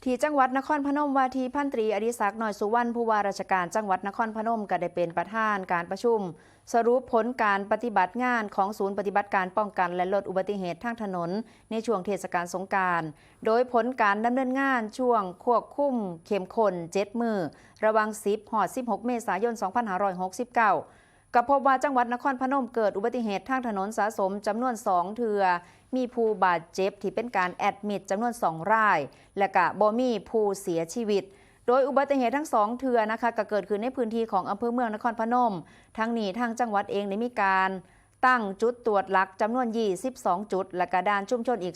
ที่จังหวัดนครพนมว่าที่พันตรีอดิศักดิ์หน่อยสุวรรณผู้ว่าราชการจังหวัดนครพนมก็ได้เป็นประธานการประชุมสรุปผลการปฏิบัติงานของศูนย์ปฏิบัติการป้องกันและลดอุบัติเหตุทางถนนในช่วงเทศกาลสงกรานต์โดยผลการดำเนินงานช่วงควบคุมเข้มข้น7 มื้อระหว่าง10 ถึง 16 เมษายน 2569ก็พบว่าจังหวัดนครพนมเกิดอุบัติเหตุทางถนนสะสมจำนวน2 เทื่อมีผู้บาดเจ็บที่เป็นการแอดมิดจำนวน2 รายและก็บ่มีผู้เสียชีวิตโดยอุบัติเหตุทั้ง2 เทื่อนะคะก็เกิดขึ้นในพื้นที่ของอำเภอเมืองนครพนมทั้งนี้ทางจังหวัดเองได้มีการตั้งจุดตรวจหลักจำนวน22 จุดและก็ด่านชุมชนอีก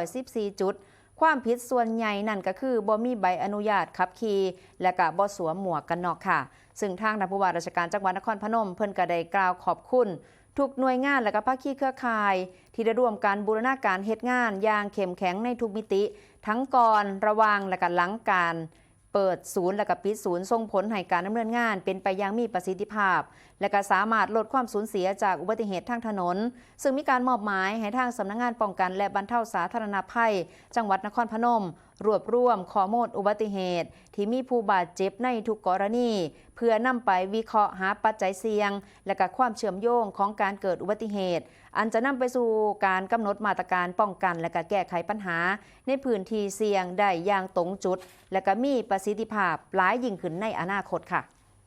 314 จุดความผิดส่วนใหญ่นั่นก็คือบ่มีใบอนุญาตขับขี่และก็บ่สวมหมวกกันน็อกค่ะซึ่งทางผู้ว่าราชการจังหวัดนครพนมเพิ่นก็ได้กล่าวขอบคุณทุกหน่วยงานและก็ภาคีเครือข่ายที่ได้ร่วมกันบูรณาการเฮ็ดงานอย่างเข้มแข็งในทุกมิติทั้งก่อนระหว่างและก็หลังการเปิดศูนย์และก็ปิดศูนย์ส่งผลให้การดำเนินงานเป็นไปอย่างมีประสิทธิภาพและก็สามารถลดความสูญเสียจากอุบัติเหตุทางถนนซึ่งมีการมอบหมายให้ทางสำนักงานป้องกันและบรรเทาสาธารณภัยจังหวัดนครพนมรวบรวมข้อมูลอุบัติเหตุที่มีผู้บาดเจ็บในทุกกรณีเพื่อนำไปวิเคราะห์หาปัจจัยเสี่ยงและก็ความเชื่อมโยงของการเกิดอุบัติเหตุอันจะนำไปสู่การกำหนดมาตรการป้องกันและก็แก้ไขปัญหาในพื้นที่เสี่ยงได้อย่างตรงจุดและก็มีประสิทธิภาพหลายยิ่งขึ้นในอนาคตค่ะ